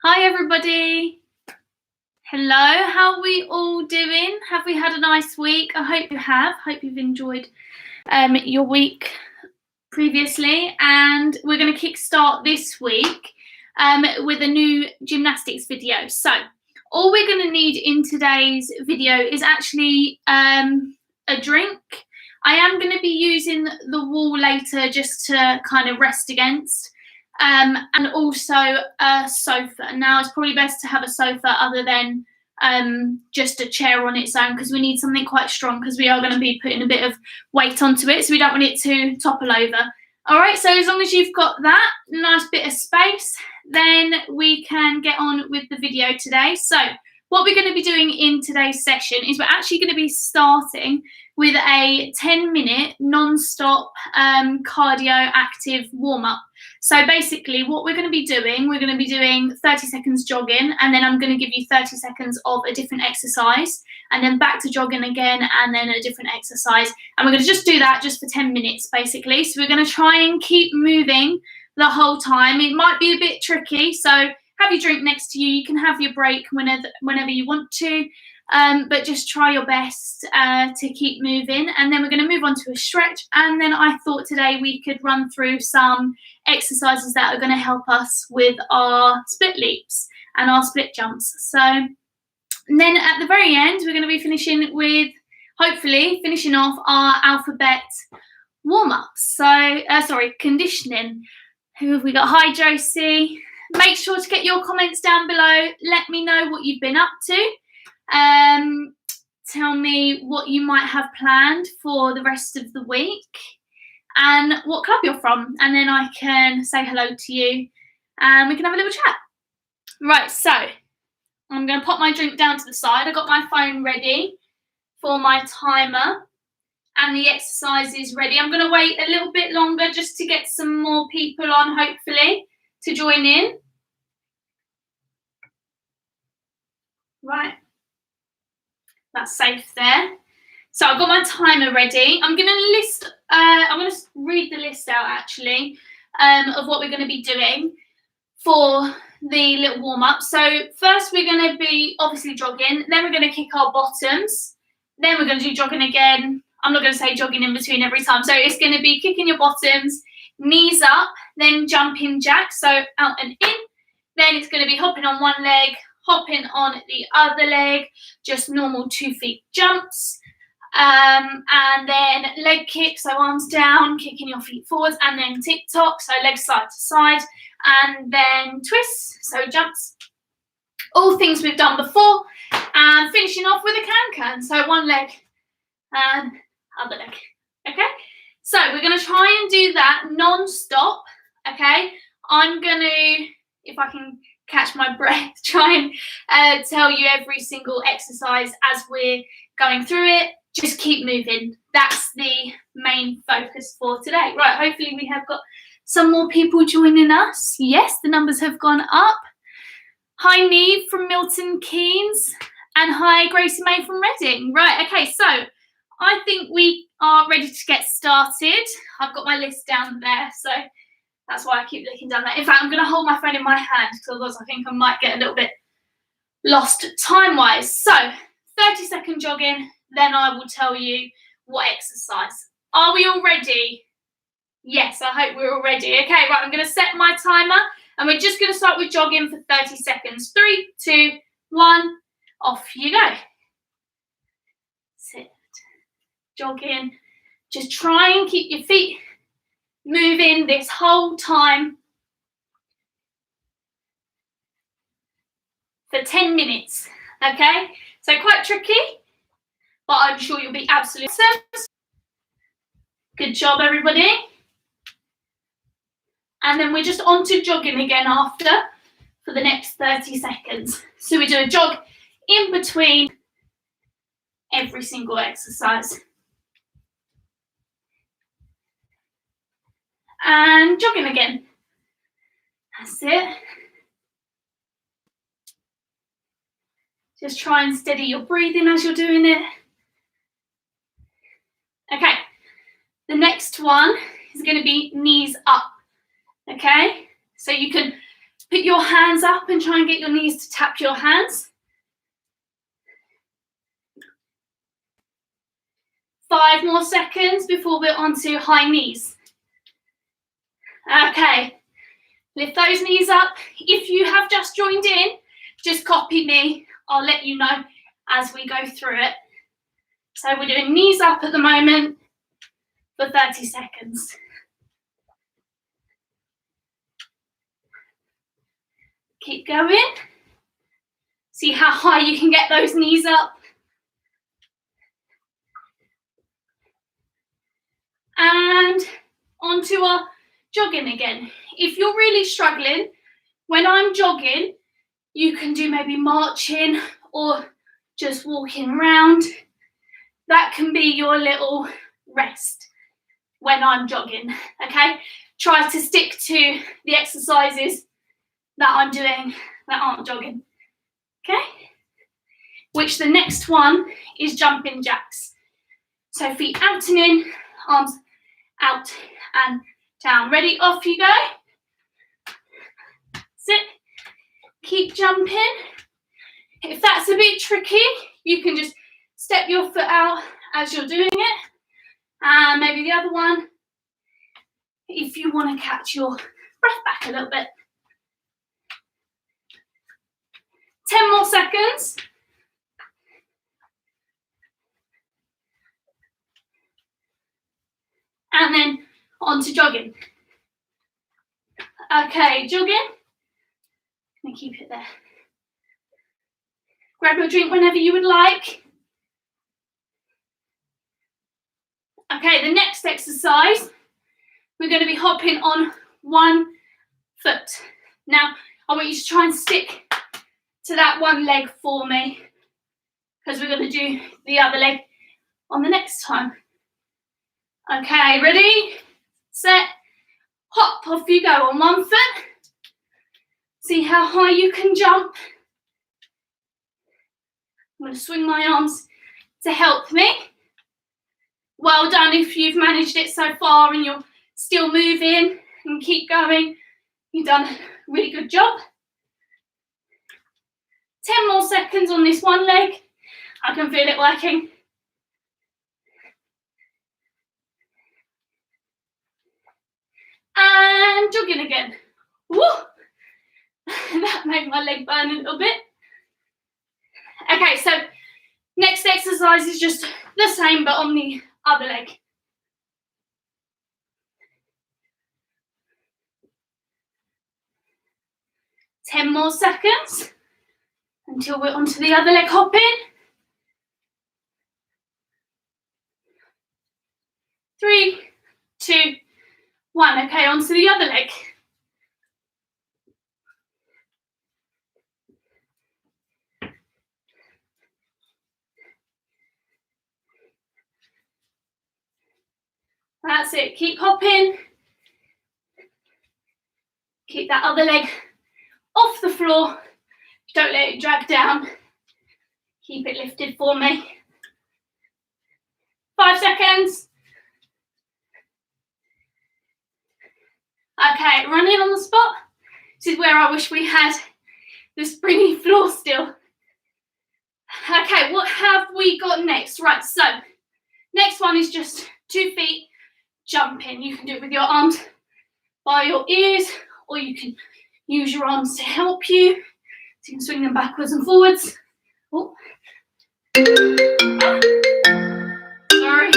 Hi everybody. Hello, how are we all doing? Have we had a nice week? I hope you have. Hope you've enjoyed your week previously, and we're going to kickstart this week with a new gymnastics video. So all we're going to need in today's video is actually a drink. I am going to be using the wall later just to kind of rest against. And also a sofa. Now it's probably best to have a sofa other than just a chair on its own, because we need something quite strong, because we are going to be putting a bit of weight onto it, so we don't want it to topple over. All right, so as long as you've got that nice bit of space, then we can get on with the video today. So what we're going to be doing in today's session is we're actually going to be starting with a 10-minute non-stop cardio active warm-up. So basically what we're going to be doing 30 seconds jogging, and then I'm going to give you 30 seconds of a different exercise, and then back to jogging again, and then a different exercise. And we're going to just do that just for 10 minutes, basically. So we're going to try and keep moving the whole time. It might be a bit tricky, so have your drink next to you. You can have your break whenever you want to. But just try your best to keep moving, and then we're going to move on to a stretch, and then I thought today we could run through some exercises that are going to help us with our split leaps and our split jumps. So and then at the very end we're going to be finishing with, hopefully, finishing off our alphabet warm-ups. So conditioning. Who have we got? Hi Josie. Make sure to get your comments down below. Let me know what you've been up to. Tell me what you might have planned for the rest of the week and what club you're from, and then I can say hello to you and we can have a little chat. Right, so I'm going to pop my drink down to the side. I got my phone ready for my timer and the exercise is ready. I'm going to wait a little bit longer just to get some more people on, hopefully, to join in. Right. That's safe there. So I've got my timer ready. I'm going to read the list out actually of what we're going to be doing for the little warm up. So first we're going to be obviously jogging, then we're going to kick our bottoms, then we're going to do jogging again. I'm not going to say jogging in between every time. So it's going to be kicking your bottoms, knees up, then jumping jack, so out and in. Then it's going to be hopping on one leg, hopping on the other leg, just normal 2 feet jumps, and then leg kick, so arms down, kicking your feet forwards, and then tick-tock, so legs side to side, and then twists, so jumps, all things we've done before, and finishing off with a can-can, so one leg and other leg, okay? So we're going to try and do that non-stop, okay? I'm going to, if I can catch my breath, try and tell you every single exercise as we're going through it. Just keep moving. That's the main focus for today. Right, hopefully we have got some more people joining us. Yes, the numbers have gone up. Hi Neve from Milton Keynes, and hi Gracie May from Reading. Right, okay, so I think we are ready to get started. I've got my list down there, so that's why I keep looking down there. In fact, I'm going to hold my phone in my hand, because otherwise I think I might get a little bit lost time-wise. So, 30-second jogging, then I will tell you what exercise. Are we all ready? Yes, I hope we're all ready. Okay, right, I'm going to set my timer, and we're just going to start with jogging for 30 seconds. 3, 2, 1, off you go. Sit. Jogging. Just try and keep your feet moving this whole time for 10 minutes, okay? So quite tricky, but I'm sure you'll be absolutely awesome. Good job, everybody. And then we're just on to jogging again after for the next 30 seconds. So we do a jog in between every single exercise. And jogging again. That's it. Just try and steady your breathing as you're doing it. Okay, the next one is going to be knees up. Okay, so you can Put your hands up and try and get your knees to tap your hands. 5 more seconds before we're onto high knees. Okay, lift those knees up. If you have just joined in, just copy me. I'll let you know as we go through it. So we're doing knees up at the moment for 30 seconds. Keep going. See how high you can get those knees up. And onto our jogging again. If you're really struggling, when I'm jogging, you can do maybe marching or just walking around. That can be your little rest when I'm jogging, okay? Try to stick to the exercises that I'm doing that aren't jogging, okay? Which the next one is jumping jacks. So feet out and in, arms out and down. Ready? Off you go. Sit. Keep jumping. If that's a bit tricky, you can just step your foot out as you're doing it. And maybe the other one, if you want to catch your breath back a little bit. 10 more seconds. And then on to jogging. Okay, jogging. I'm going to keep it there. Grab your drink whenever you would like. Okay, the next exercise, we're going to be hopping on one foot. Now, I want you to try and stick to that one leg for me, because we're going to do the other leg on the next time. Okay, ready, set, hop, off you go on one foot. See how high you can jump. I'm going to swing my arms to help me. Well done if you've managed it so far and you're still moving and keep going. You've done a really good job. 10 more seconds on this one leg. I can feel it working. And jogging again. Woo! That made my leg burn a little bit. Okay, so next exercise is just the same but on the other leg. Ten more seconds until we're onto the other leg hopping. 3, 2, 1. Okay, onto the other leg. That's it. Keep hopping. Keep that other leg off the floor. Don't let it drag down. Keep it lifted for me. 5 seconds. Okay, running on the spot. This is where I wish we had the springy floor still. Okay, what have we got next? Right, so next one is just 2 feet jumping. You can do it with your arms by your ears, or you can use your arms to help you. So you can swing them backwards and forwards. Oh. Sorry.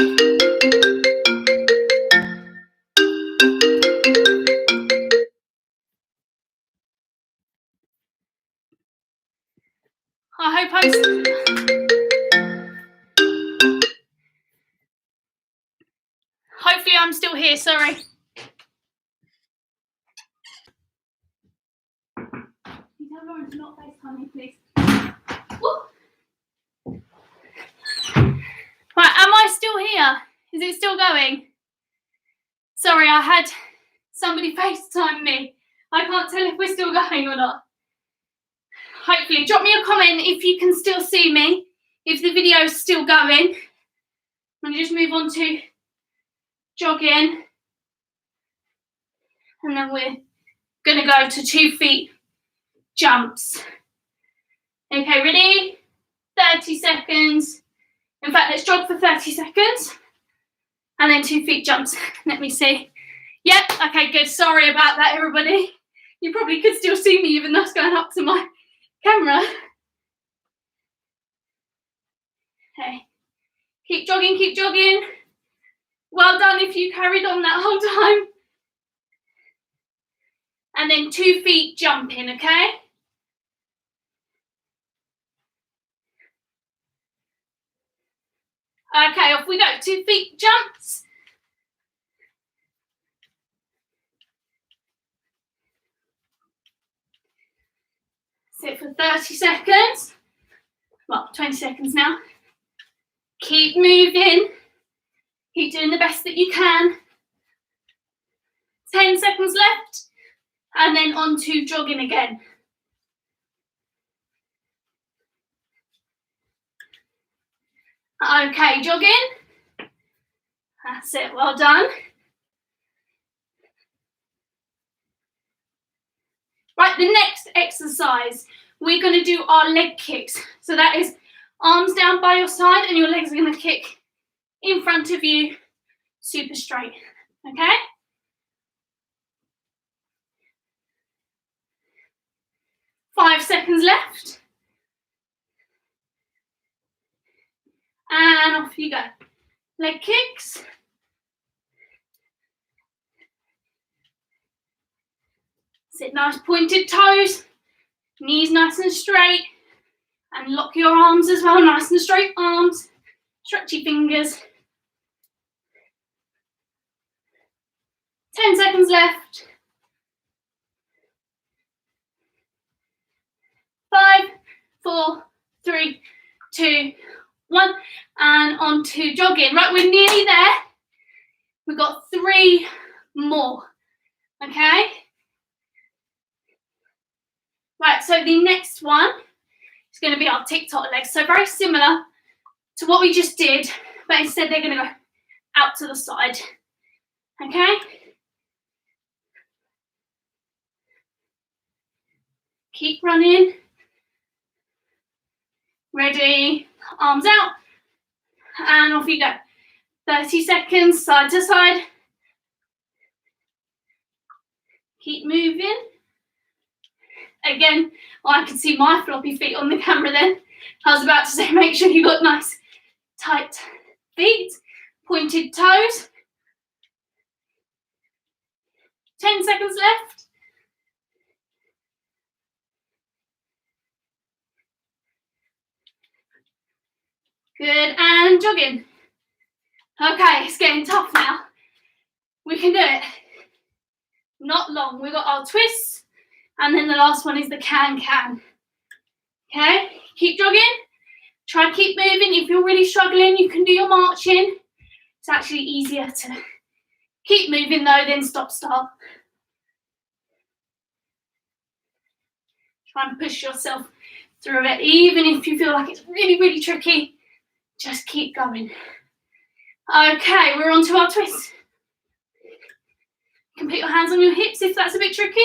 Hopefully I'm still here, sorry. You tell Lauren to not FaceTime me, please. Woo. Right, am I still here? Is it still going? Sorry, I had somebody FaceTime me. I can't tell if we're still going or not. Hopefully, drop me a comment if you can still see me, if the video is still going. I'm going to just move on to jogging. And then we're going to go to 2 feet jumps. Okay, ready? 30 seconds. In fact, let's jog for 30 seconds. And then 2 feet jumps. Let me see. Yep, okay, good. Sorry about that, everybody. You probably could still see me even though it's going up to my camera. Okay. Keep jogging, keep jogging. Well done if you carried on that whole time. And then 2 feet jumping, okay? Okay, off we go. 2 feet jumps. Sit for 30 seconds. Well, 20 seconds now. Keep moving. Keep doing the best that you can. 10 seconds left. And then on to jogging again. Okay, jogging. That's it, well done. Right, the next exercise, we're going to do our leg kicks. So that is arms down by your side and your legs are going to kick in front of you, super straight, okay? Five seconds left. And off you go. Leg kicks. Sit nice pointed toes, knees nice and straight, and lock your arms as well, nice and straight arms, stretchy fingers. 10 seconds left. 5, 4, 3, 2, 1, and on to jogging. Right, we're nearly there. We've got 3 more, okay? Right, so the next one is going to be our TikTok legs. So very similar to what we just did, but instead they're going to go out to the side, okay? Keep running. Ready, arms out, and off you go. 30 seconds, side to side. Keep moving. Again, I can see my floppy feet on the camera then. I was about to say, make sure you got nice, tight feet, pointed toes. 10 seconds left. Good, and jogging. Okay, it's getting tough now. We can do it. Not long. We've got our twists, and then the last one is the can-can. Okay, keep jogging. Try and keep moving. If you're really struggling, you can do your marching. It's actually easier to keep moving though than stop-start. Try and push yourself through it. Even if you feel like it's really, really tricky, just keep going. Okay, we're on to our twist. You can put your hands on your hips if that's a bit tricky.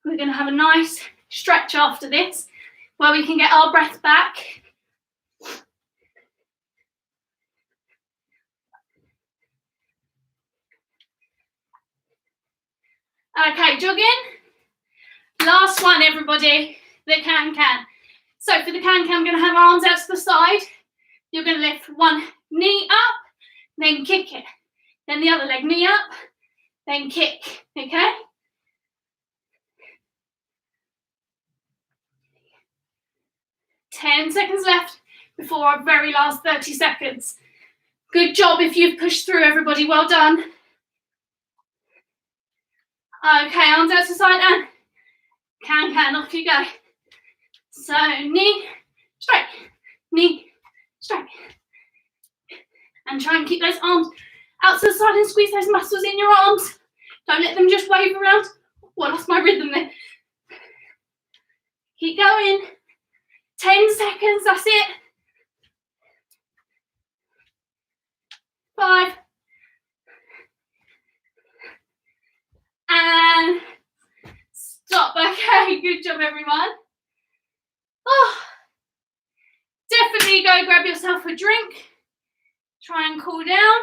We're going to have a nice stretch after this where we can get our breath back. Okay, jogging. Last one, everybody, the can-can. So for the can-can, I'm going to have our arms out to the side. You're going to lift one knee up, then kick it. Then the other leg, knee up, then kick, okay? Ten seconds left before our very last 30 seconds. Good job if you've pushed through, everybody. Well done. Okay, arms out to the side and can, off you go. So knee, straight, knee, straight. And try and keep those arms out to the side and squeeze those muscles in your arms. Don't let them just wave around. Oh, I lost my rhythm there. Keep going. 10 seconds, that's it. 5, and stop. Okay, good job, everyone. Oh, definitely go grab yourself a drink. Try and cool down.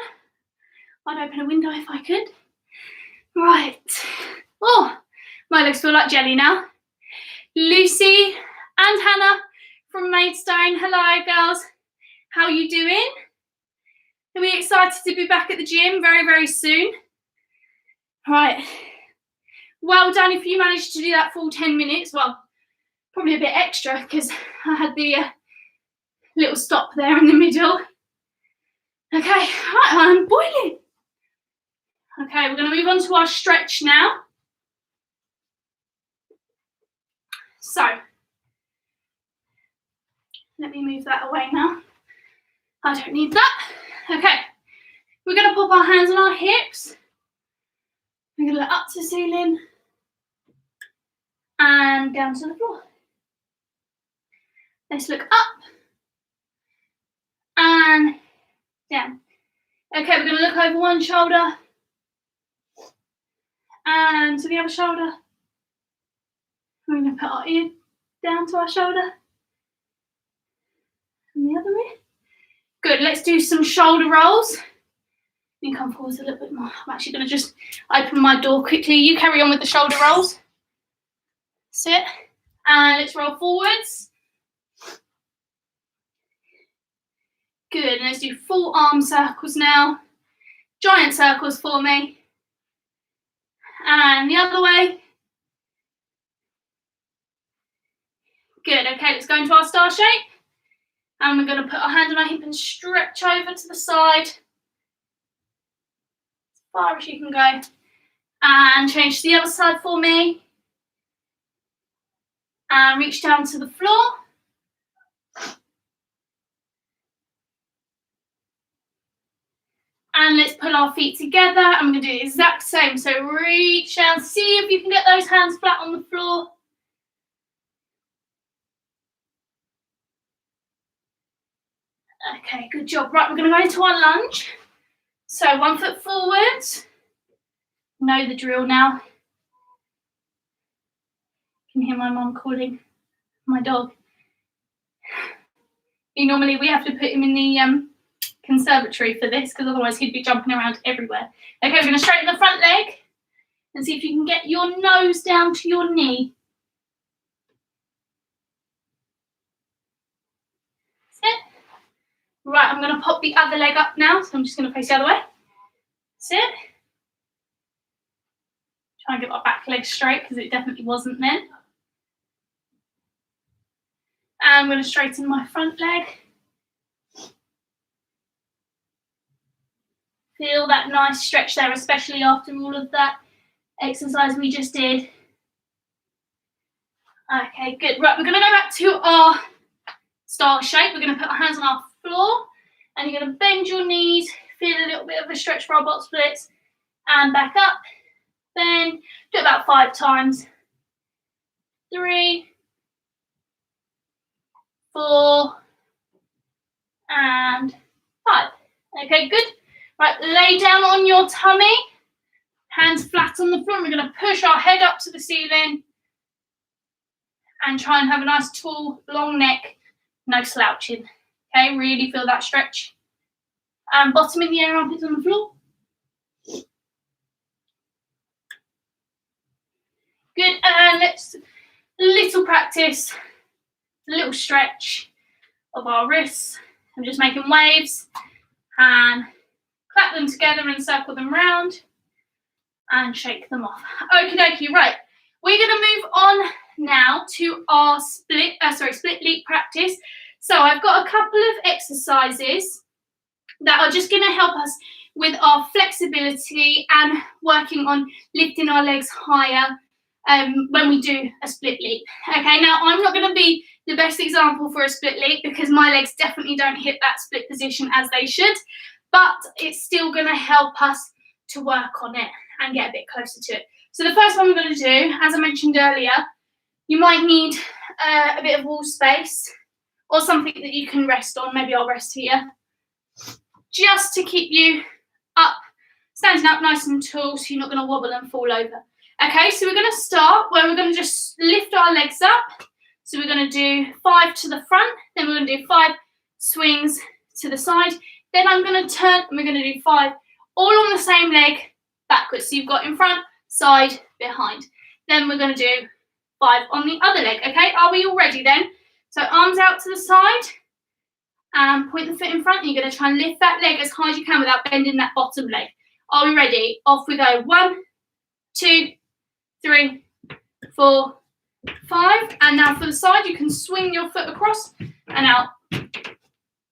I'd open a window if I could. Right. Oh, my legs feel like jelly now. Lucy and Hannah from Maidstone. Hello, girls. How are you doing? Are we excited to be back at the gym very, very soon? Right. Well done if you managed to do that full 10 minutes. Well, probably a bit extra because I had the little stop there in the middle. Okay, right, I'm boiling. Okay, we're going to move on to our stretch now. So, let me move that away now. I don't need that. Okay, we're going to pop our hands on our hips. We're going to look up to the ceiling and down to the floor. Let's look up and down. Okay, we're going to look over one shoulder and to the other shoulder. We're going to put our ear down to our shoulder and the other ear. Good, let's do some shoulder rolls. You can come forward a little bit more. I'm actually going to just open my door quickly. You carry on with the shoulder rolls. Sit. And let's roll forwards. Good, and let's do full arm circles now. Giant circles for me. And the other way. Good, okay, let's go into our star shape. And we're going to put our hand on our hip and stretch over to the side. As far as you can go. And change to the other side for me. And reach down to the floor. And let's pull our feet together. I'm going to do the exact same. So reach down, see if you can get those hands flat on the floor. Okay, good job. Right, we're going to go into our lunge. So 1 foot forwards. Know the drill now. You can hear my mum calling my dog. Normally we have to put him in the conservatory for this because otherwise he'd be jumping around everywhere. Okay, we're going to straighten the front leg and see if you can get your nose down to your knee. Sit. Right, I'm going to pop the other leg up now, so I'm just going to face the other way. Sit. Try and get my back leg straight because it definitely wasn't then. And I'm going to straighten my front leg. Feel that nice stretch there, especially after all of that exercise we just did. Okay, good. Right, we're going to go back to our star shape. We're going to put our hands on our floor and you're going to bend your knees, feel a little bit of a stretch for our bot splits and back up. Bend, do it about 5 times. 3, 4, and 5. Okay, good. Right, lay down on your tummy, hands flat on the floor. We're going to push our head up to the ceiling and try and have a nice tall, long neck, no slouching. Okay, really feel that stretch. And bottom in the air, armpits on the floor. Good, and let's little practice, little stretch of our wrists. I'm just making waves and clap them together and circle them round and shake them off. Okie dokie, right. We're going to move on now to our split leap practice. So I've got a couple of exercises that are just going to help us with our flexibility and working on lifting our legs higher when we do a split leap. Okay, now I'm not going to be the best example for a split leap because my legs definitely don't hit that split position as they should, but it's still going to help us to work on it and get a bit closer to it. So the first one we're going to do, as I mentioned earlier, you might need a bit of wall space or something that you can rest on. Maybe I'll rest here. just to keep you up, standing up nice and tall, so you're not going to wobble and fall over. Okay, so we're going to start where we're going to just lift our legs up. So we're going to do 5 to the front, then we're going to do 5 swings to the side. Then I'm going to turn and we're going to do 5 all on the same leg backwards. So you've got in front, side, behind. Then we're going to do 5 on the other leg. Okay, are we all ready then? So arms out to the side and point the foot in front. And you're going to try and lift that leg as high as you can without bending that bottom leg. Are we ready? Off we go. 1, 2, 3, 4, 5. And now for the side, you can swing your foot across and out.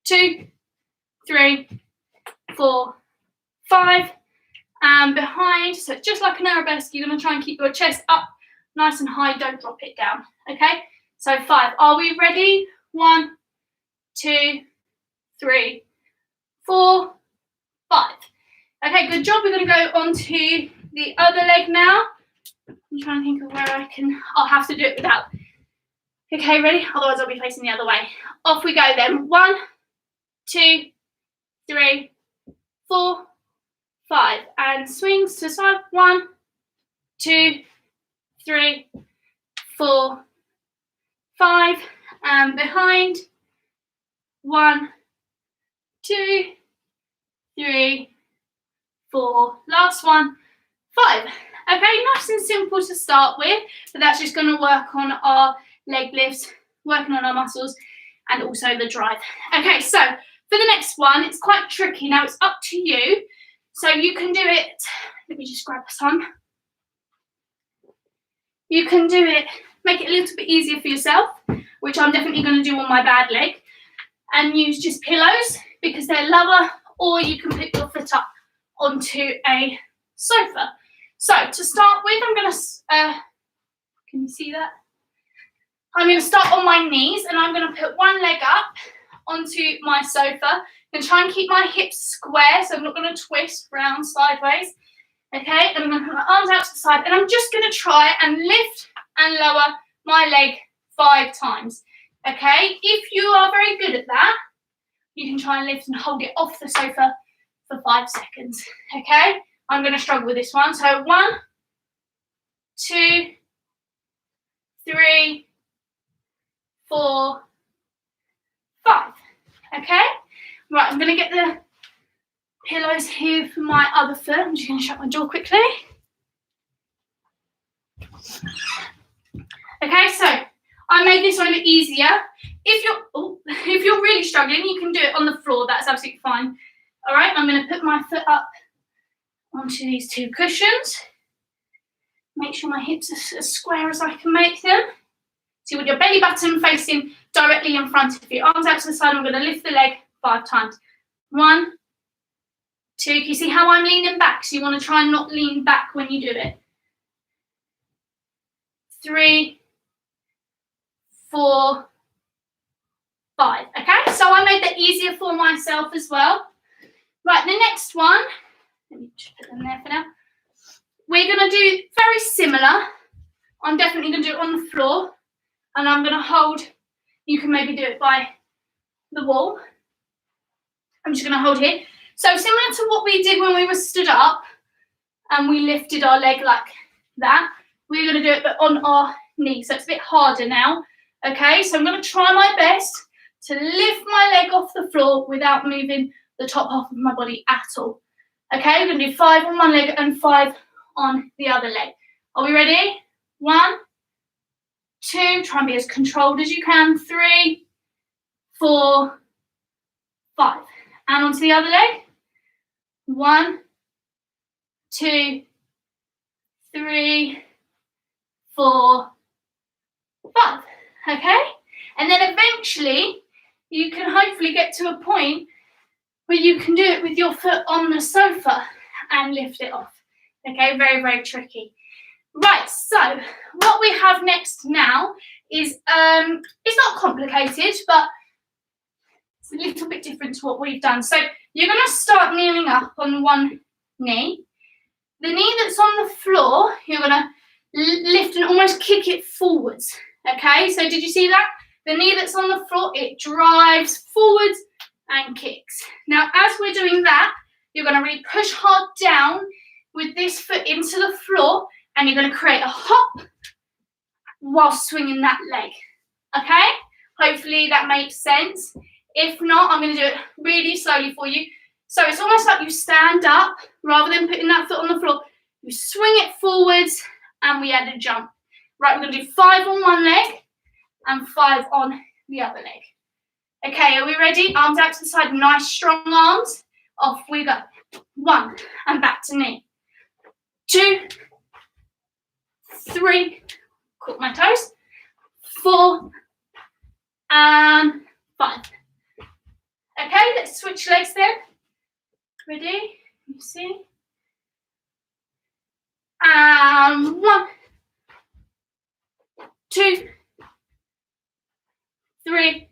2, 3, 4, 5. And behind. So just like an arabesque, you're going to try and keep your chest up nice and high. Don't drop it down. Okay? So 5. Are we ready? 1, 2, 3, 4, 5. Okay, good job. We're going to go on to the other leg now. I'm trying to think of where I'll have to do it without. Okay, ready? Otherwise I'll be facing the other way. Off we go then. 1, 2, 3, 4, 5. And swings to the side. 1, 2, 3, 4, 5. And behind. 1, 2, 3, 4. Last one. 5. Okay, nice and simple to start with, but that's just going to work on our leg lifts, working on our muscles, and also the drive. Okay, so for the next one, it's quite tricky. Now it's up to you. So you can do it, let me just grab some. You can do it, make it a little bit easier for yourself, which I'm definitely going to do on my bad leg, and use just pillows because they're lower, or you can put your foot up onto a sofa. So to start with, I'm going to, can you see that? I'm going to start on my knees and I'm going to put one leg up onto my sofa and try and keep my hips square, so I'm not going to twist round sideways. Okay, and I'm going to put my arms out to the side and I'm just going to try and lift and lower my leg 5 times. Okay, if you are very good at that, you can try and lift and hold it off the sofa for 5 seconds. Okay, I'm going to struggle with this one. So 1, 2, 3, 4, 5. Okay, right, I'm going to get the pillows here for my other foot. I'm just going to shut my door quickly. Okay, so I made this one a bit easier. If you're really struggling, you can do it on the floor. That's absolutely fine. All right, I'm going to put my foot up onto these 2 cushions. Make sure my hips are as square as I can make them. So with your belly button facing directly in front of you. Arms out to the side. I'm going to lift the leg 5 times. 1, 2. Can you see how I'm leaning back? So you want to try and not lean back when you do it. 3, 4, 5. Okay, so I made that easier for myself as well. Right, the next one. Let me just put them there for now. We're going to do very similar. I'm definitely going to do it on the floor. And I'm going to hold. You can maybe do it by the wall. I'm just going to hold here. So similar to what we did when we were stood up and we lifted our leg like that, we're going to do it but on our knees. So it's a bit harder now. Okay, so I'm going to try my best to lift my leg off the floor without moving the top half of my body at all. Okay, we're going to do 5 on one leg and 5 on the other leg. Are we ready? 1, 2, try and be as controlled as you can. 3, 4, 5. And onto the other leg. 1, 2, 3, 4, 5. Okay? And then eventually you can hopefully get to a point where you can do it with your foot on the sofa and lift it off. Okay, very, very tricky. Right, so what we have next now is, it's not complicated, but it's a little bit different to what we've done. So you're going to start kneeling up on one knee. The knee that's on the floor, you're going to lift and almost kick it forwards. Okay, so did you see that? The knee that's on the floor, it drives forwards and kicks. Now, as we're doing that, you're going to really push hard down with this foot into the floor, and you're going to create a hop while swinging that leg. Okay? Hopefully that makes sense. If not, I'm going to do it really slowly for you. So it's almost like you stand up rather than putting that foot on the floor. You swing it forwards and we add a jump. Right, we're going to do 5 on one leg and 5 on the other leg. Okay, are we ready? Arms out to the side, nice strong arms. Off we go. 1 and back to knee. 2, 3, caught my toes. 4 and 5. Okay, let's switch legs then. Ready? You see? And 1, 2, 3,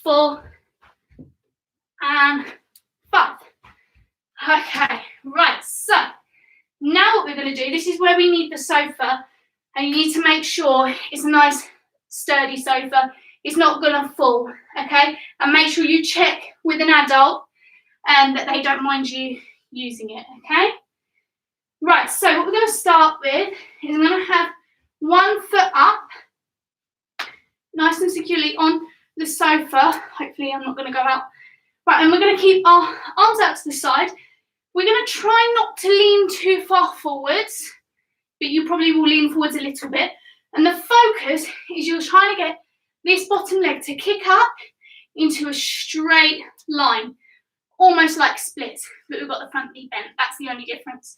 4, and 5. Okay, right, so now what we're going to do, this is where we need the sofa, and you need to make sure it's a nice sturdy sofa. It's not going to fall, okay? And make sure you check with an adult that they don't mind you using it, okay? Right, so what we're going to start with is I'm going to have one foot up, nice and securely on the sofa. Hopefully I'm not going to go out. Right, and we're going to keep our arms out to the side. We're going to try not to lean too far forwards, but you probably will lean forwards a little bit. And the focus is you're trying to get this bottom leg to kick up into a straight line, almost like splits, but we've got the front knee bent. That's the only difference.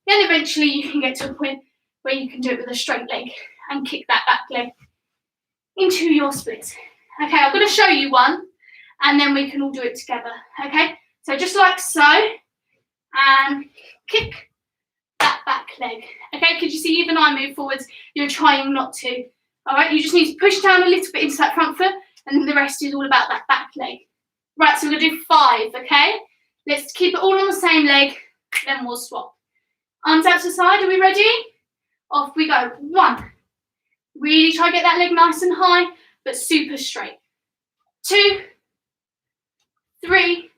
Then eventually you can get to a point where you can do it with a straight leg and kick that back leg into your splits. Okay, I'm going to show you one, and then we can all do it together. Okay, so just like so, and kick that back leg. Okay, could you see even I move forwards? You're trying not to. All right, you just need to push down a little bit into that front foot, and then the rest is all about that back leg. Right, so we're going to do 5, okay? Let's keep it all on the same leg, then we'll swap. Arms out to the side, are we ready? Off we go. 1. Really try to get that leg nice and high, but super straight. 2, 3,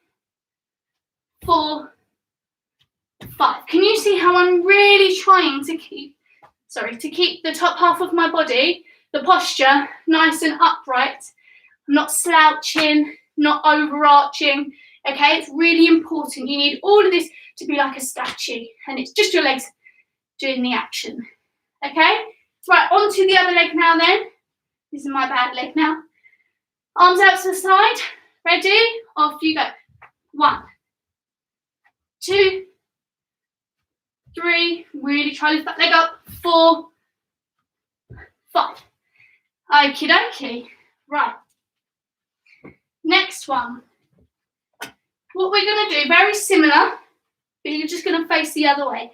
4, 5. Can you see how I'm really trying to keep the top half of my body, the posture, nice and upright? I'm not slouching, not overarching, okay? It's really important. You need all of this to be like a statue, and it's just your legs doing the action, okay? Right, onto the other leg now then. This is my bad leg now. Arms out to the side. Ready? Off you go. 1, 2, 3. Really try to lift that leg up. 4, 5. Okie dokie. Right. Next one. What we're going to do, very similar, but you're just going to face the other way.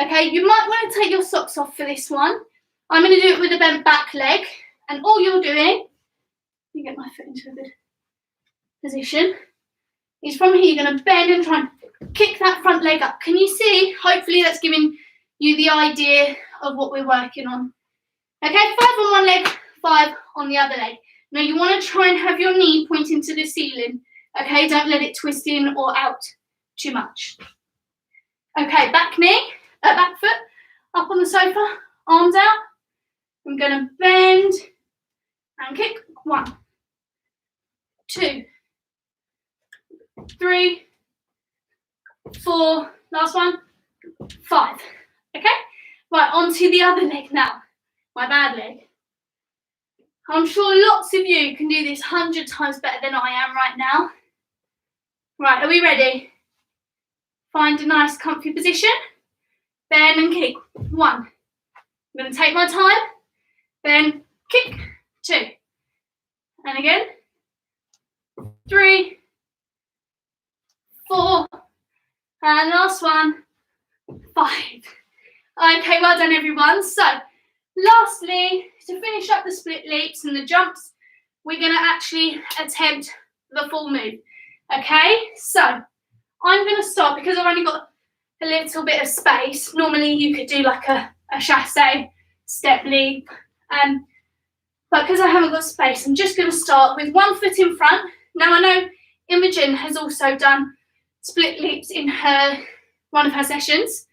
Okay, you might want to take your socks off for this one. I'm going to do it with a bent back leg, and all you're doing, let me get my foot into a good position, is from here you're going to bend and try and kick that front leg up. Can you see? Hopefully that's giving you the idea of what we're working on. Okay, 5 on one leg, 5 on the other leg. Now you want to try and have your knee pointing to the ceiling. Okay, don't let it twist in or out too much. Okay, back foot up on the sofa, arms out. I'm going to bend and kick. 1, 2, 3, 4, last one, 5. Okay, right, onto the other leg now, my bad leg. I'm sure lots of you can do this 100 times better than I am right now. Right, are we ready? Find a nice comfy position. Bend and kick. 1. I'm going to take my time. Then kick. 2. And again. 3, 4. And last one. 5. Okay, well done everyone. So, lastly, to finish up the split leaps and the jumps, we're going to actually attempt the full move. Okay, so I'm going to start because I've only got a little bit of space. Normally you could do like a chassé, step leap, but because I haven't got space, I'm just going to start with one foot in front Now I know Imogen has also done split leaps in one of her sessions.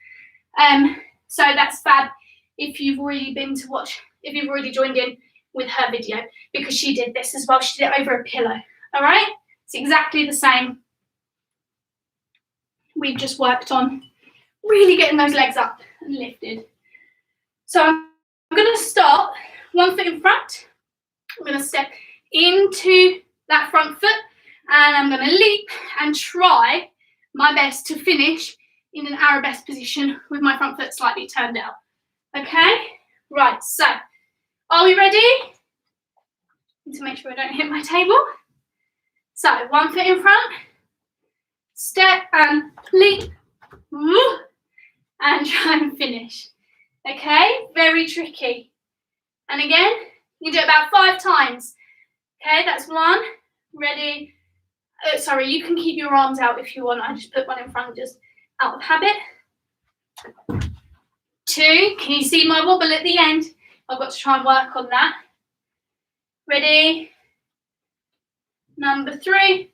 So that's fab if you've already joined in with her video, because she did this as well. She did it over a pillow. All right, it's exactly the same. We've just worked on really getting those legs up and lifted. So I'm going to start one foot in front. I'm going to step into that front foot, and I'm going to leap and try my best to finish in an arabesque position with my front foot slightly turned out. Okay, right, so are we ready? Need to make sure I don't hit my table. So 1 foot in front, step and leap, and try and finish. Okay, very tricky. And again, you do it about 5 times. Okay, that's 1. Ready? Sorry, you can keep your arms out if you want. I just put one in front just out of habit. 2. Can you see my wobble at the end? I've got to try and work on that. Ready? Number 3.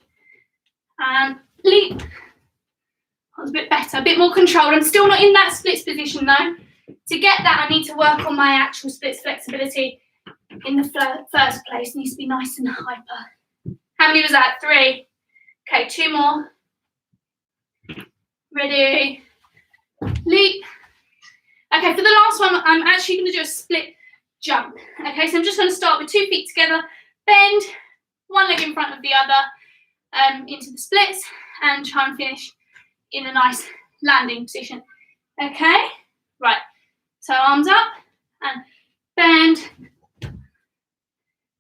And leap. That was a bit better, a bit more controlled. I'm still not in that splits position though. To get that, I need to work on my actual splits flexibility in the first place. It needs to be nice and hyper. How many was that? 3. Okay, 2 more. Ready? Leap. Okay, for the last one, I'm actually going to do a split jump. Okay, so I'm just going to start with 2 feet together, bend, 1 leg in front of the other into the splits, and try and finish in a nice landing position. Okay, right. So arms up and bend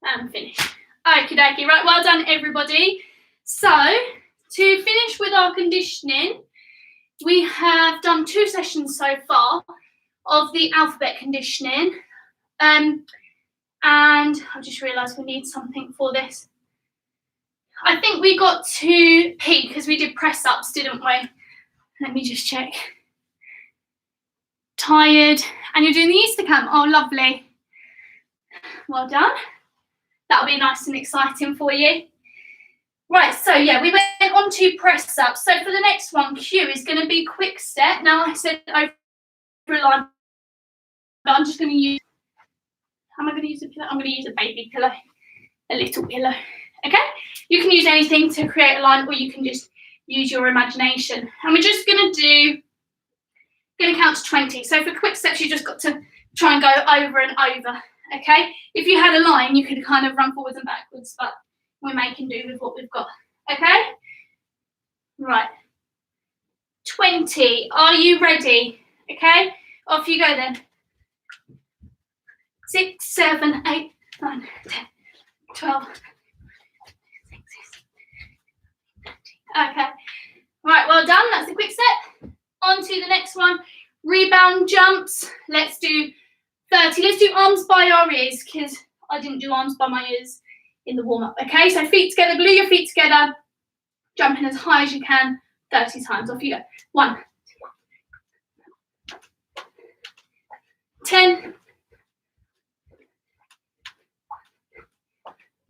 and finish. Okie dokie. Right, well done everybody. So to finish with our conditioning, we have done 2 sessions so far of the alphabet conditioning. And I've just realised we need something for this. I think we got to peak because we did press ups, didn't we? Let me just check. Tired. And you're doing the Easter camp. Oh, lovely. Well done. That'll be nice and exciting for you. Right, so yeah, we went on to press ups. So for the next one, Q is going to be quick step. Now I said over a line, but I'm just going to use, am I going to use a pillow? I'm going to use a baby pillow, a little pillow. Okay, you can use anything to create a line, or you can just use your imagination. And we're just going to count to 20. So for quick steps, you just got to try and go over and over. Okay, if you had a line, you could kind of run forwards and backwards, but we're making do with what we've got. Okay, right, 20. Are you ready? Okay, off you go then. 6, 7, 8, 9, 10, 12. Okay, right, well done. That's a quick step. On to the next one, rebound jumps. Let's do 30. Let's do arms by our ears, because I didn't do arms by my ears in the warm-up. Okay, so feet together, glue your feet together, jumping as high as you can 30 times. Off you go. 1, 10,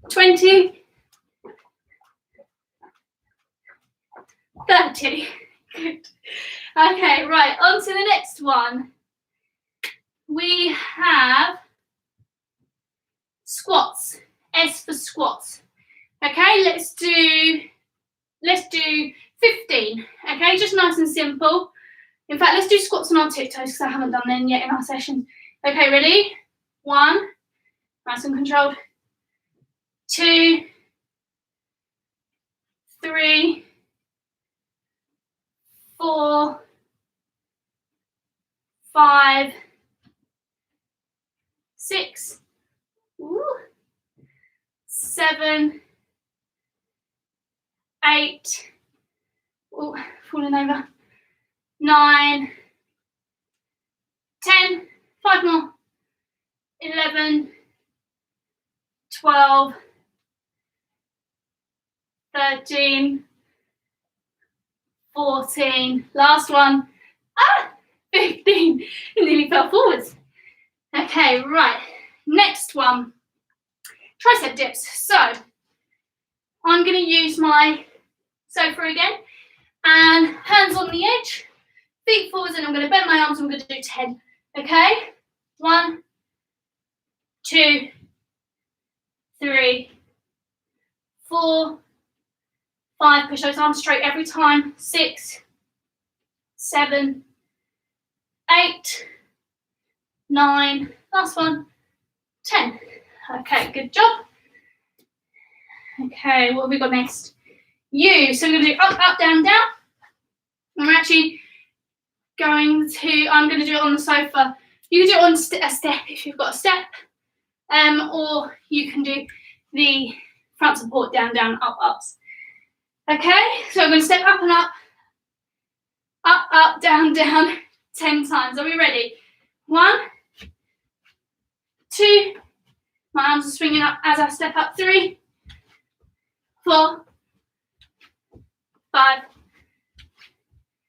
20, 30. Good. Okay, right, on to the next one. We have squats. S for squats. Okay, let's do 15. Okay, just nice and simple. In fact, let's do squats on our tiptoes because I haven't done them yet in our session. Okay, ready? 1, nice and controlled. 2, 3, 4, 5, 6, 7, 8, falling over, 9, 10, 5 more, 11, 12, 13, 14, last one, 15, it nearly fell forwards. Okay, right, next one, tricep dips. So I'm going to use my sofa again, and hands on the edge, feet forwards, and I'm going to bend my arms, and we're going to do 10, okay? 1, 2, 3, 4, 5, push those arms straight every time, 6, 7, 8, 9, last one, 10. Okay, good job. Okay, what have we got next? U. So we're going to do up, up, down, down. I'm actually going to, I'm going to do it on the sofa. You can do it on a step if you've got a step, or you can do the front support, down, down, up, ups. Okay, so I'm going to step up and up, down, down, 10 times. Are we ready? 1, 2, my arms are swinging up as I step up, 3, 4, 5,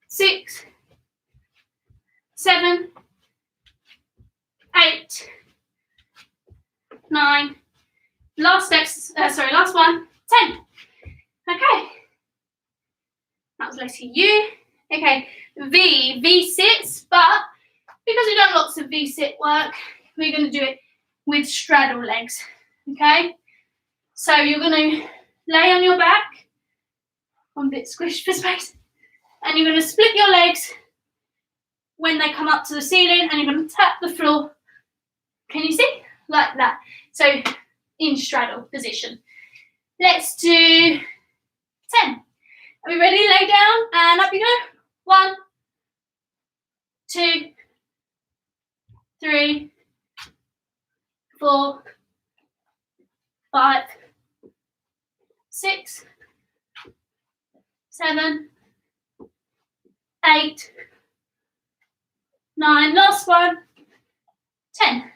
6, 7, 8, 9, last one, 10. Okay, that was letter U. Okay, V sits, but because we've done lots of V sit work, we're going to do it with straddle legs. Okay, so you're going to lay on your back, one bit squished for space, and you're going to split your legs when they come up to the ceiling, and you're going to tap the floor. Can you see? Like that. So in straddle position. Let's do 10. Are we ready? Lay down and up you go. 1, 2, 3, 4, 5, 6, 7, 8, 9, last one, 10.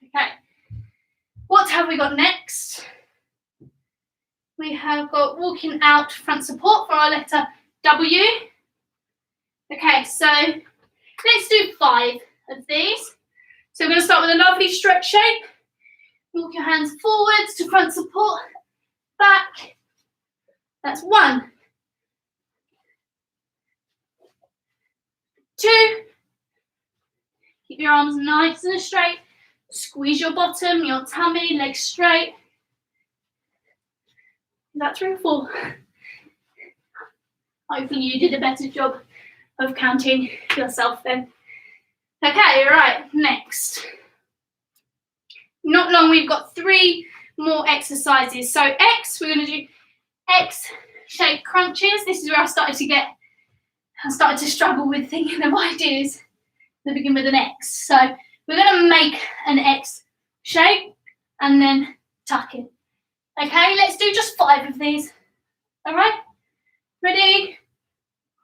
Okay. What have we got next? We have got walking out front support for our letter W. Okay, so let's do 5 of these. So we're going to start with a lovely stretch shape. Walk your hands forwards to front support, back. That's 1, 2. Keep your arms nice and straight. Squeeze your bottom, your tummy, legs straight. Is that 3 or 4? Hopefully you did a better job of counting yourself then. Okay, right, next. Not long, we've got 3 more exercises. So X, we're going to do X-shaped crunches. This is where I started to struggle with thinking of ideas that begin with an X. So we're going to make an X shape and then tuck in. Okay, let's do just 5 of these. All right, ready?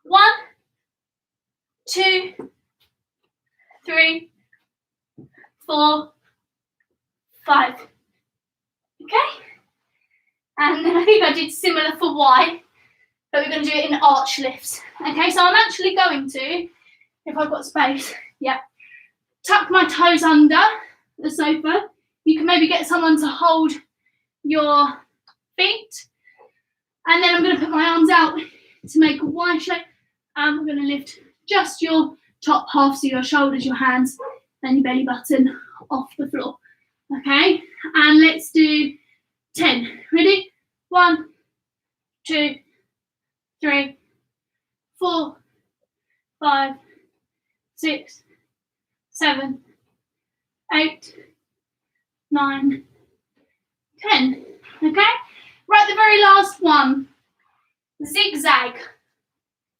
1, 2, 3, 4, 5. Okay, and then I think I did similar for Y, but we're going to do it in arch lifts. Okay, so I'm actually going to, if I've got space, tuck my toes under the sofa. You can maybe get someone to hold your feet, and then I'm going to put my arms out to make a Y shape, and we're going to lift just your top half, so your shoulders, your hands, and your belly button off the floor. Okay, and let's do 10. Ready? 1, 2, 3, 4, 5, 6, 7, 8, 9, 10. Okay, right, the very last one, zigzag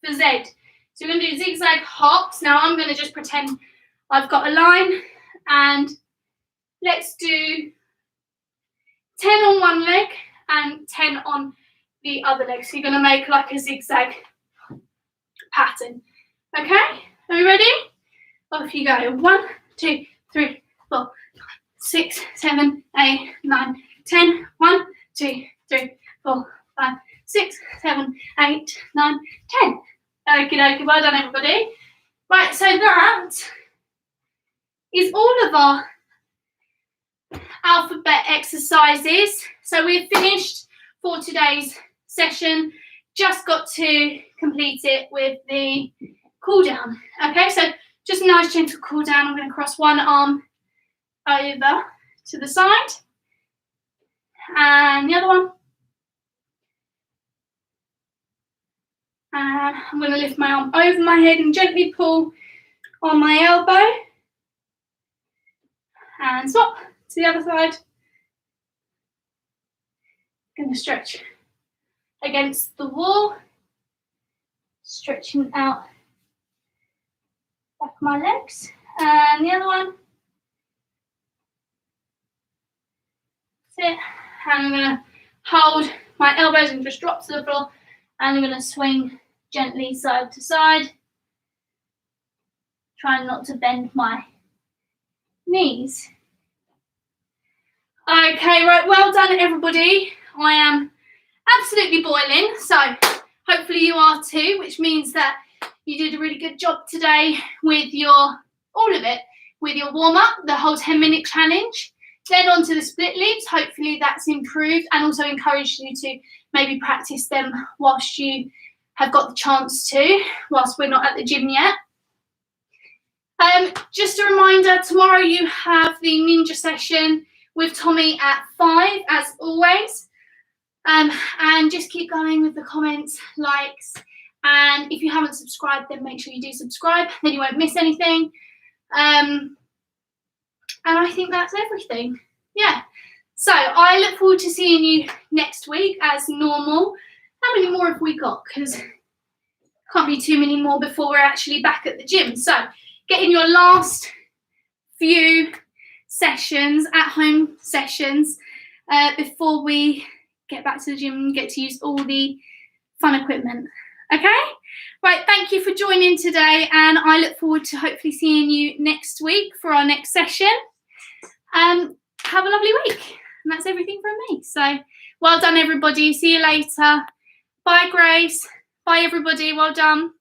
for Z. So we're going to do zigzag hops. Now I'm going to just pretend I've got a line, and let's do 10 on one leg and 10 on the other leg. So you're going to make like a zigzag pattern. Okay, are we ready? Off you go. 1, 2, 3, 4, 6, 7, 8, 9, 10. 1, 2, 3, 4, 5, 6, 7, 8, 9, 10. Okay, well done everybody. Right, so that is all of our alphabet exercises. So we've finished for today's session. Just got to complete it with the cool down. Okay, so just a nice gentle cool down. I'm going to cross one arm over to the side and the other one. And I'm going to lift my arm over my head and gently pull on my elbow. And swap to the other side. Going to stretch against the wall. Stretching out back of my legs. And the other one. That's it. And I'm going to hold my elbows and just drop to the floor. And I'm going to swing gently side to side. Trying not to bend my knees. Okay, right, well done everybody. I am absolutely boiling, so hopefully you are too, which means that you did a really good job today with your, all of it, with your warm-up, the whole 10-minute challenge. Then on to the split leaps. Hopefully that's improved, and also encourage you to maybe practice them whilst you have got the chance to, whilst we're not at the gym yet. Just a reminder, tomorrow you have the ninja session with Tommy at 5, as always. And just keep going with the comments, likes, and if you haven't subscribed, then make sure you do subscribe, then you won't miss anything. And I think that's everything. Yeah. So I look forward to seeing you next week as normal. How many more have we got? Because can't be too many more before we're actually back at the gym. So get in your last few sessions, at-home sessions, before we get back to the gym and get to use all the fun equipment. Okay? Right, thank you for joining today, and I look forward to hopefully seeing you next week for our next session. Have a lovely week. And that's everything from me. So well done, everybody. See you later. Bye, Grace. Bye, everybody. Well done.